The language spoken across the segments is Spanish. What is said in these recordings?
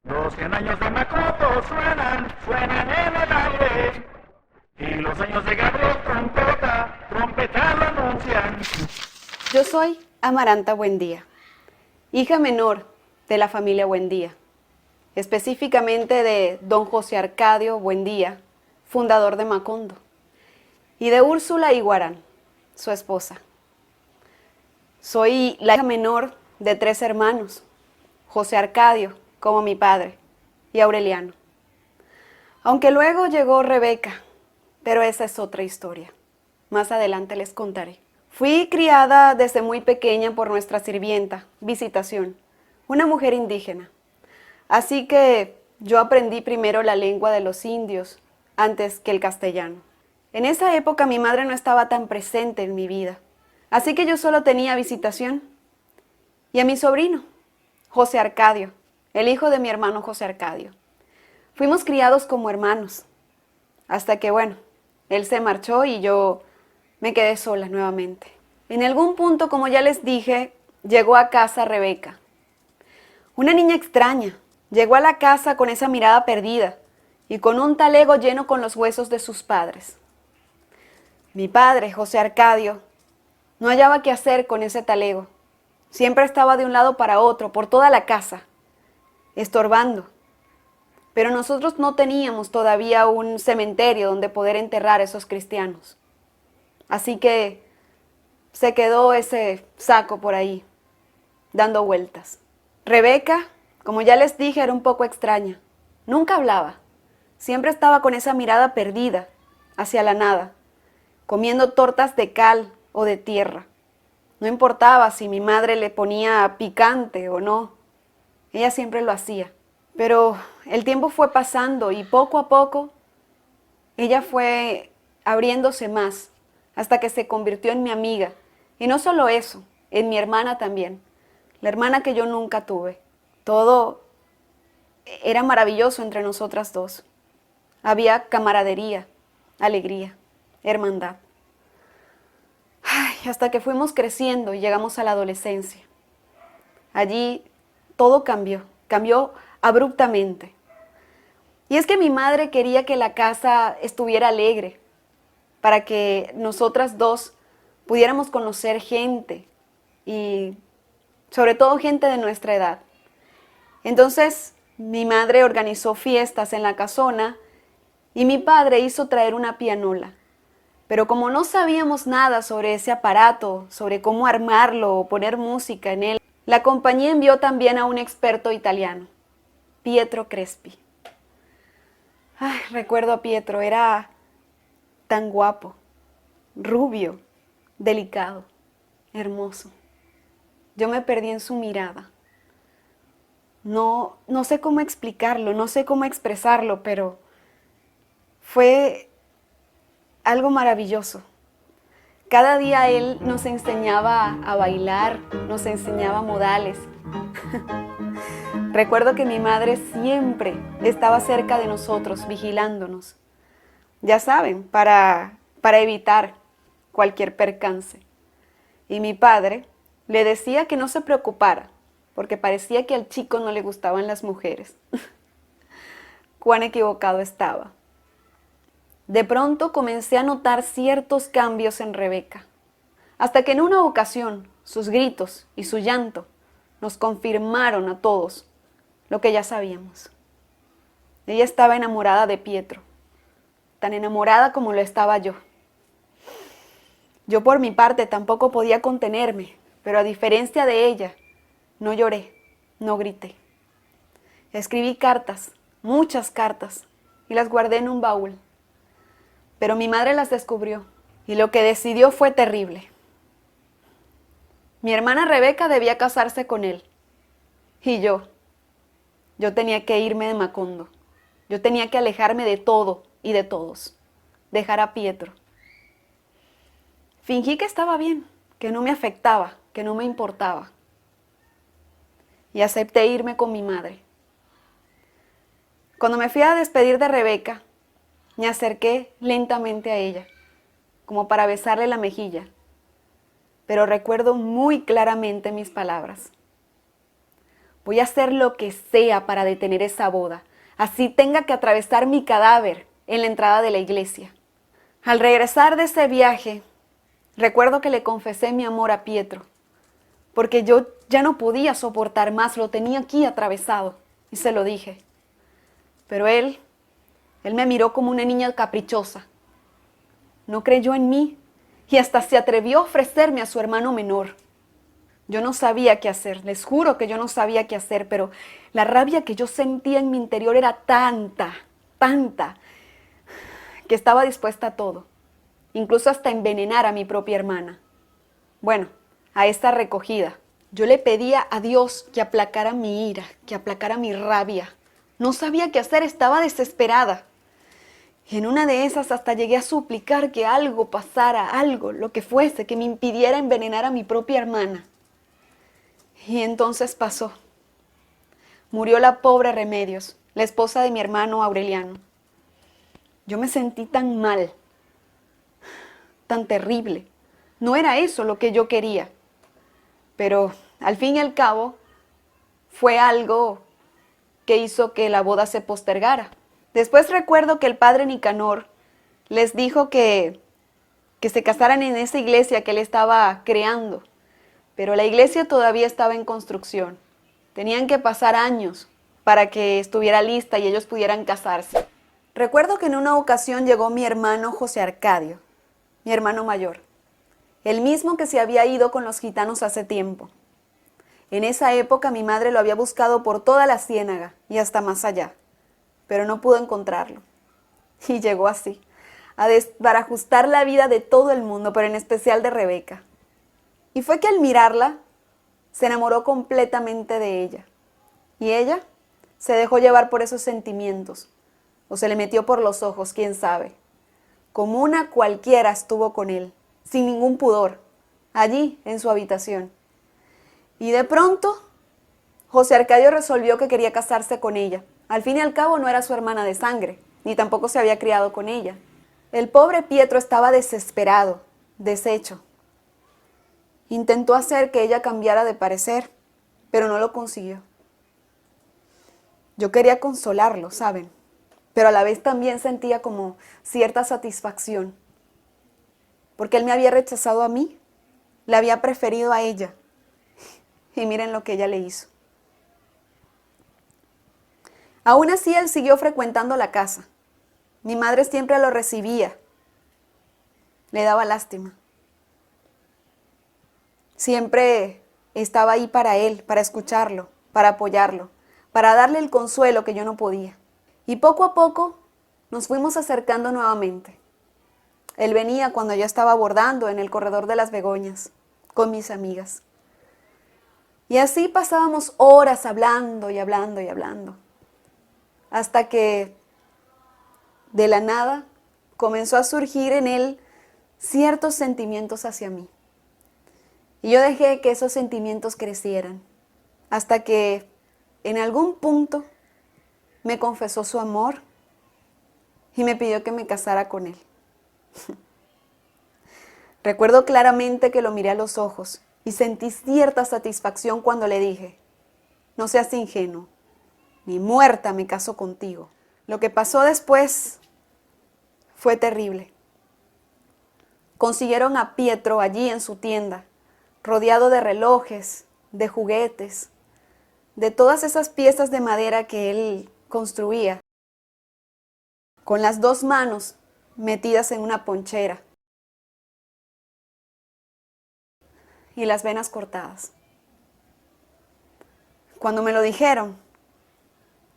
Los 100 años de Makoto suenan, suenan en el aire. Y los años de Gabriel trompeta, trompeta lo anuncian. Yo soy Amaranta Buendía, hija menor de la familia Buendía, específicamente de don José Arcadio Buendía, fundador de Macondo, y de Úrsula Iguarán, su esposa. Soy la hija menor de 3 hermanos, José Arcadio, como mi padre, y Aureliano. Aunque luego llegó Rebeca, pero esa es otra historia. Más adelante les contaré. Fui criada desde muy pequeña por nuestra sirvienta, Visitación, una mujer indígena. Así que yo aprendí primero la lengua de los indios antes que el castellano. En esa época mi madre no estaba tan presente en mi vida, así que yo solo tenía Visitación y a mi sobrino, José Arcadio, el hijo de mi hermano José Arcadio. Fuimos criados como hermanos, hasta que, bueno, él se marchó y yo me quedé sola nuevamente. En algún punto, como ya les dije, llegó a casa Rebeca. Una niña extraña. Llegó a la casa con esa mirada perdida y con un talego lleno con los huesos de sus padres. Mi padre, José Arcadio, no hallaba qué hacer con ese talego. Siempre estaba de un lado para otro, por toda la casa, estorbando. Pero nosotros no teníamos todavía un cementerio donde poder enterrar a esos cristianos. Así que se quedó ese saco por ahí, dando vueltas. Rebeca, como ya les dije, era un poco extraña. Nunca hablaba. Siempre estaba con esa mirada perdida, hacia la nada, comiendo tortas de cal o de tierra. No importaba si mi madre le ponía picante o no. Ella siempre lo hacía. Pero el tiempo fue pasando y poco a poco ella fue abriéndose más hasta que se convirtió en mi amiga. Y no solo eso, en mi hermana también. La hermana que yo nunca tuve. Todo era maravilloso entre nosotras dos. Había camaradería, alegría, hermandad. Ay, hasta que fuimos creciendo y llegamos a la adolescencia. Allí todo cambió, cambió abruptamente. Y es que mi madre quería que la casa estuviera alegre, para que nosotras dos pudiéramos conocer gente y sobre todo gente de nuestra edad. Entonces mi madre organizó fiestas en la casona y mi padre hizo traer una pianola. Pero como no sabíamos nada sobre ese aparato, sobre cómo armarlo o poner música en él, la compañía envió también a un experto italiano, Pietro Crespi. Ay, recuerdo a Pietro, era tan guapo, rubio, delicado, hermoso. Yo me perdí en su mirada. No sé cómo explicarlo, no sé cómo expresarlo, pero fue algo maravilloso. Cada día él nos enseñaba a bailar, nos enseñaba modales. Recuerdo que mi madre siempre estaba cerca de nosotros, vigilándonos. Ya saben, para evitar cualquier percance. Y mi padre le decía que no se preocupara, porque parecía que al chico no le gustaban las mujeres. Cuán equivocado estaba. De pronto comencé a notar ciertos cambios en Rebeca, hasta que en una ocasión sus gritos y su llanto nos confirmaron a todos lo que ya sabíamos. Ella estaba enamorada de Pietro, tan enamorada como lo estaba yo. Yo por mi parte tampoco podía contenerme, pero a diferencia de ella, no lloré, no grité. Escribí cartas, muchas cartas, y las guardé en un baúl. Pero mi madre las descubrió, y lo que decidió fue terrible. Mi hermana Rebeca debía casarse con él, y yo tenía que irme de Macondo. Yo tenía que alejarme de todo y de todos, dejar a Pietro. Fingí que estaba bien, que no me afectaba, que no me importaba. Y acepté irme con mi madre. Cuando me fui a despedir de Rebeca, me acerqué lentamente a ella, como para besarle la mejilla. Pero recuerdo muy claramente mis palabras. Voy a hacer lo que sea para detener esa boda. Así tenga que atravesar mi cadáver en la entrada de la iglesia. Al regresar de ese viaje, recuerdo que le confesé mi amor a Pietro, porque yo ya no podía soportar más, lo tenía aquí atravesado, y se lo dije. Pero él me miró como una niña caprichosa. No creyó en mí y hasta se atrevió a ofrecerme a su hermano menor. Yo no sabía qué hacer, les juro que yo no sabía qué hacer, pero la rabia que yo sentía en mi interior era tanta, que estaba dispuesta a todo, incluso hasta envenenar a mi propia hermana. Bueno, a esta recogida, yo le pedía a Dios que aplacara mi ira, que aplacara mi rabia. No sabía qué hacer, estaba desesperada. Y en una de esas hasta llegué a suplicar que algo pasara, algo, lo que fuese, que me impidiera envenenar a mi propia hermana. Y entonces pasó. Murió la pobre Remedios, la esposa de mi hermano Aureliano. Yo me sentí tan mal, tan terrible. No era eso lo que yo quería. Pero al fin y al cabo fue algo que hizo que la boda se postergara. Después recuerdo que el padre Nicanor les dijo que se casaran en esa iglesia que él estaba creando, pero la iglesia todavía estaba en construcción. Tenían que pasar años para que estuviera lista y ellos pudieran casarse. Recuerdo que en una ocasión llegó mi hermano José Arcadio, mi hermano mayor, el mismo que se había ido con los gitanos hace tiempo. En esa época mi madre lo había buscado por toda la ciénaga y hasta más allá, pero no pudo encontrarlo. Y llegó así, a desbarajustar la vida de todo el mundo, pero en especial de Rebeca. Y fue que al mirarla, se enamoró completamente de ella. Y ella se dejó llevar por esos sentimientos, o se le metió por los ojos, quién sabe. Como una cualquiera estuvo con él, sin ningún pudor, allí en su habitación. Y de pronto, José Arcadio resolvió que quería casarse con ella. Al fin y al cabo no era su hermana de sangre, ni tampoco se había criado con ella. El pobre Pietro estaba desesperado, deshecho. Intentó hacer que ella cambiara de parecer, pero no lo consiguió. Yo quería consolarlo, ¿saben? Pero a la vez también sentía como cierta satisfacción, porque él me había rechazado a mí, le había preferido a ella. Y miren lo que ella le hizo. Aún así, él siguió frecuentando la casa. Mi madre siempre lo recibía. Le daba lástima. Siempre estaba ahí para él, para escucharlo, para apoyarlo, para darle el consuelo que yo no podía. Y poco a poco nos fuimos acercando nuevamente. Él venía cuando yo estaba bordando en el corredor de las Begoñas, con mis amigas. Y así pasábamos horas hablando y hablando y hablando, hasta que de la nada comenzó a surgir en él ciertos sentimientos hacia mí. Y yo dejé que esos sentimientos crecieran, hasta que en algún punto me confesó su amor y me pidió que me casara con él. Recuerdo claramente que lo miré a los ojos y sentí cierta satisfacción cuando le dije: no seas ingenuo, ni muerta me caso contigo. Lo que pasó después fue terrible. Consiguieron a Pietro allí en su tienda, rodeado de relojes, de juguetes, de todas esas piezas de madera que él construía, con las dos manos metidas en una ponchera y las venas cortadas. Cuando me lo dijeron,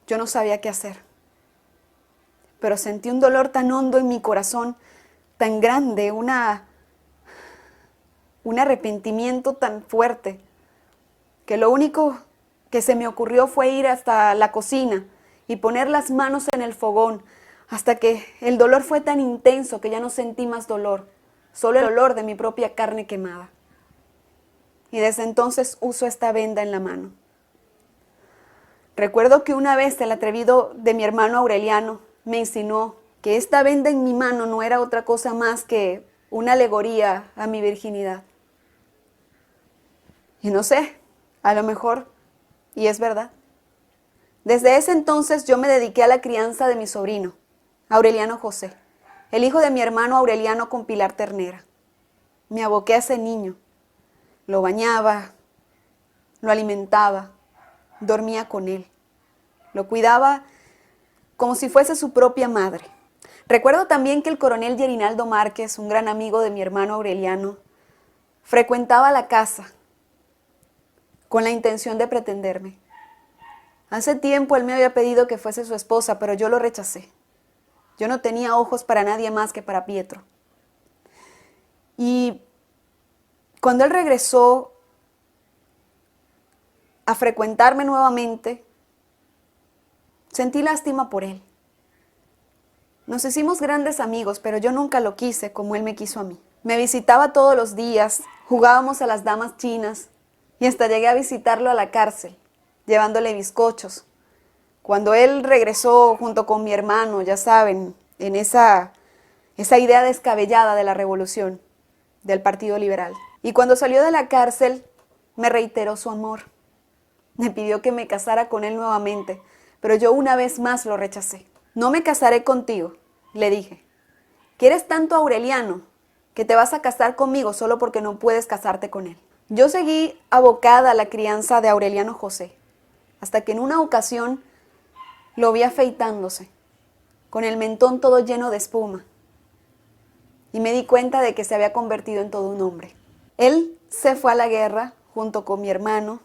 yo no sabía qué hacer, pero sentí un dolor tan hondo en mi corazón, tan grande, un arrepentimiento tan fuerte, que lo único que se me ocurrió fue ir hasta la cocina y poner las manos en el fogón, hasta que el dolor fue tan intenso que ya no sentí más dolor, solo el olor de mi propia carne quemada. Y desde entonces uso esta venda en la mano. Recuerdo que una vez el atrevido de mi hermano Aureliano me insinuó que esta venda en mi mano no era otra cosa más que una alegoría a mi virginidad. Y no sé, a lo mejor Y es verdad. Desde ese entonces yo me dediqué a la crianza de mi sobrino, Aureliano José, el hijo de mi hermano Aureliano con Pilar Ternera. Me aboqué a ese niño. Lo bañaba, lo alimentaba, dormía con él. Lo cuidaba como si fuese su propia madre. Recuerdo también que el coronel Yerinaldo Márquez, un gran amigo de mi hermano Aureliano, frecuentaba la casa con la intención de pretenderme. Hace tiempo él me había pedido que fuese su esposa, pero yo lo rechacé. Yo no tenía ojos para nadie más que para Pietro. Y cuando él regresó a frecuentarme nuevamente, sentí lástima por él. Nos hicimos grandes amigos, pero yo nunca lo quise como él me quiso a mí. Me visitaba todos los días, jugábamos a las damas chinas y hasta llegué a visitarlo a la cárcel, llevándole bizcochos. Cuando él regresó junto con mi hermano, ya saben, en esa idea descabellada de la revolución, del Partido Liberal. Y cuando salió de la cárcel, me reiteró su amor. Me pidió que me casara con él nuevamente, pero yo una vez más lo rechacé. No me casaré contigo, le dije. ¿Quieres tanto a Aureliano que te vas a casar conmigo solo porque no puedes casarte con él? Yo seguí abocada a la crianza de Aureliano José, hasta que en una ocasión lo vi afeitándose, con el mentón todo lleno de espuma, y me di cuenta de que se había convertido en todo un hombre. Él se fue a la guerra junto con mi hermano,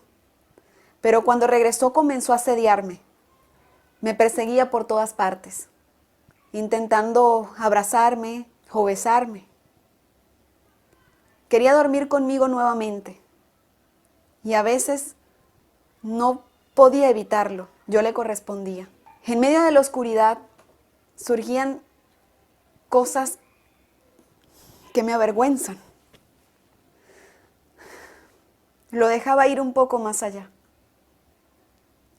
pero cuando regresó comenzó a asediarme. Me perseguía por todas partes, intentando abrazarme o besarme. Quería dormir conmigo nuevamente y a veces no podía evitarlo. Yo le correspondía. En medio de la oscuridad surgían cosas que me avergüenzan. Lo dejaba ir un poco más allá.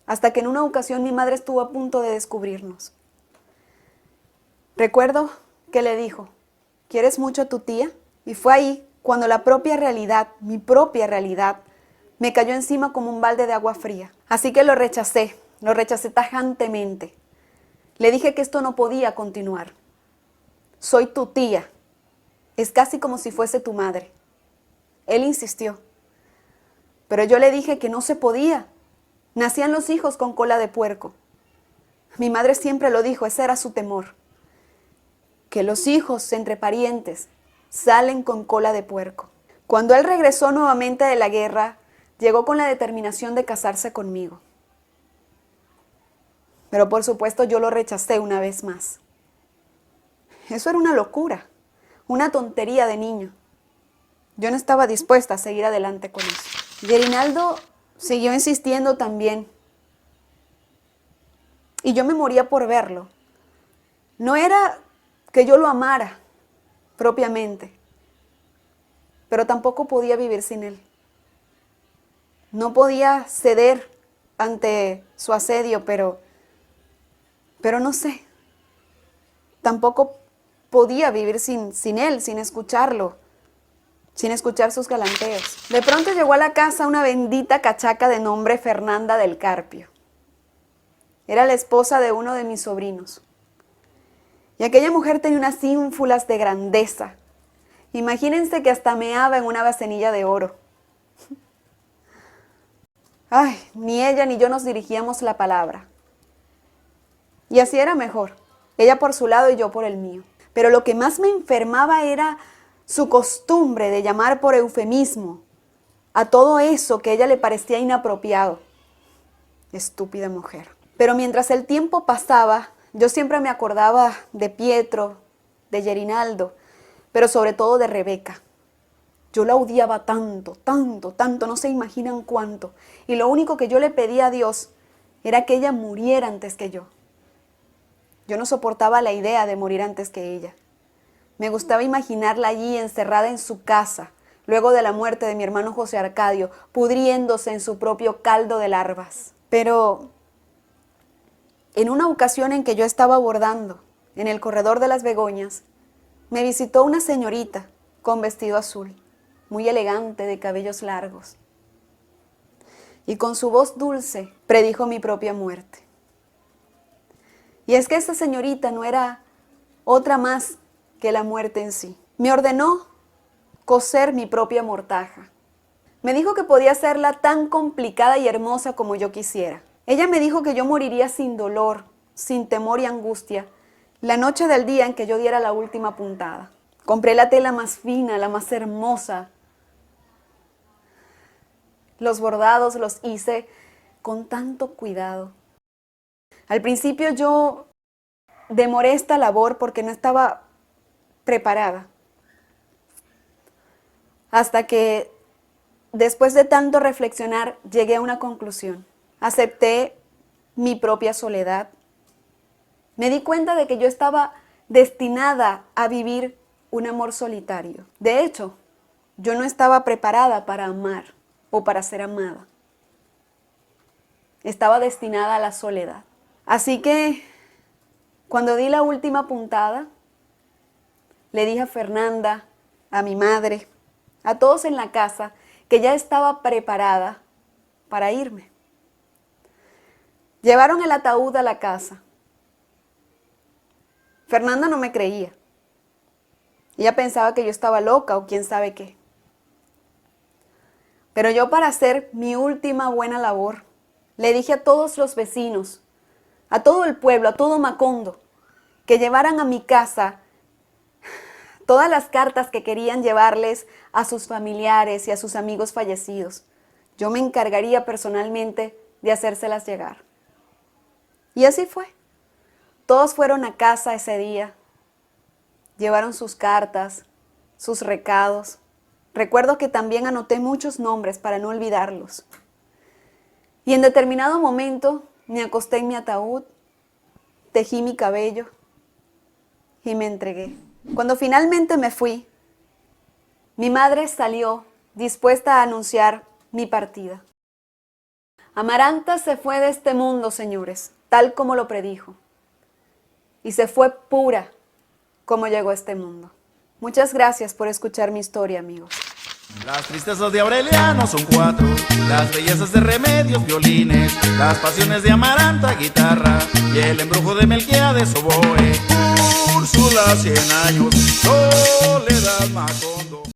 Hasta que en una ocasión mi madre estuvo a punto de descubrirnos. Recuerdo que le dijo, ¿quieres mucho a tu tía? Y fue ahí cuando la propia realidad, mi propia realidad, me cayó encima como un balde de agua fría. Así que lo rechacé tajantemente. Le dije que esto no podía continuar. Soy tu tía. Es casi como si fuese tu madre. Él insistió. Pero yo le dije que no se podía. Nacían los hijos con cola de puerco. Mi madre siempre lo dijo, ese era su temor. Que los hijos entre parientes salen con cola de puerco. Cuando él regresó nuevamente de la guerra, llegó con la determinación de casarse conmigo. Pero por supuesto yo lo rechacé una vez más. Eso era una locura, una tontería de niño. Yo no estaba dispuesta a seguir adelante con eso. Yerinaldo siguió insistiendo también. Y yo me moría por verlo. No era que yo lo amara propiamente, pero tampoco podía vivir sin él. No podía ceder ante su asedio, pero no sé. Tampoco podía vivir sin él, sin escucharlo, sin escuchar sus galanteos. De pronto llegó a la casa una bendita cachaca de nombre Fernanda del Carpio. Era la esposa de uno de mis sobrinos. Y aquella mujer tenía unas ínfulas de grandeza. Imagínense que hasta meaba en una vasenilla de oro. Ay, ni ella ni yo nos dirigíamos la palabra. Y así era mejor. Ella por su lado y yo por el mío. Pero lo que más me enfermaba era su costumbre de llamar por eufemismo a todo eso que a ella le parecía inapropiado. Estúpida mujer. Pero mientras el tiempo pasaba, yo siempre me acordaba de Pietro, de Yerinaldo, pero sobre todo de Rebeca. Yo la odiaba tanto, tanto, tanto, no se imaginan cuánto. Y lo único que yo le pedía a Dios era que ella muriera antes que yo. Yo no soportaba la idea de morir antes que ella. Me gustaba imaginarla allí encerrada en su casa, luego de la muerte de mi hermano José Arcadio, pudriéndose en su propio caldo de larvas. Pero en una ocasión en que yo estaba bordando en el corredor de las Begoñas, me visitó una señorita con vestido azul, muy elegante, de cabellos largos. y con su voz dulce predijo mi propia muerte. Y es que esta señorita no era otra más que la muerte en sí. Me ordenó coser mi propia mortaja. Me dijo que podía hacerla tan complicada y hermosa como yo quisiera. Ella me dijo que yo moriría sin dolor, sin temor y angustia, la noche del día en que yo diera la última puntada. Compré la tela más fina, la más hermosa. Los bordados los hice con tanto cuidado. Al principio yo demoré esta labor porque no estaba preparada. Hasta que después de tanto reflexionar llegué a una conclusión. Acepté mi propia soledad. Me di cuenta de que yo estaba destinada a vivir un amor solitario. De hecho, yo no estaba preparada para amar o para ser amada. Estaba destinada a la soledad. Así que, cuando di la última puntada, le dije a Fernanda, a mi madre, a todos en la casa, que ya estaba preparada para irme. Llevaron el ataúd a la casa. Fernanda no me creía. Ella pensaba que yo estaba loca o quién sabe qué. Pero yo, para hacer mi última buena labor, le dije a todos los vecinos, a todo el pueblo, a todo Macondo, que llevaran a mi casa todas las cartas que querían llevarles a sus familiares y a sus amigos fallecidos. Yo me encargaría personalmente de hacérselas llegar. Y así fue. Todos fueron a casa ese día. Llevaron sus cartas, sus recados. Recuerdo que también anoté muchos nombres para no olvidarlos. Y en determinado momento me acosté en mi ataúd, tejí mi cabello y me entregué. Cuando finalmente me fui, mi madre salió dispuesta a anunciar mi partida. Amaranta se fue de este mundo, señores, tal como lo predijo. Y se fue pura como llegó a este mundo. Muchas gracias por escuchar mi historia, amigos. Las tristezas de Aureliano son 4, las bellezas de Remedios, violines, las pasiones de Amaranta, guitarra, y el embrujo de Melquiades, oboe. Úrsula, 100 años, Soledad, Macondo.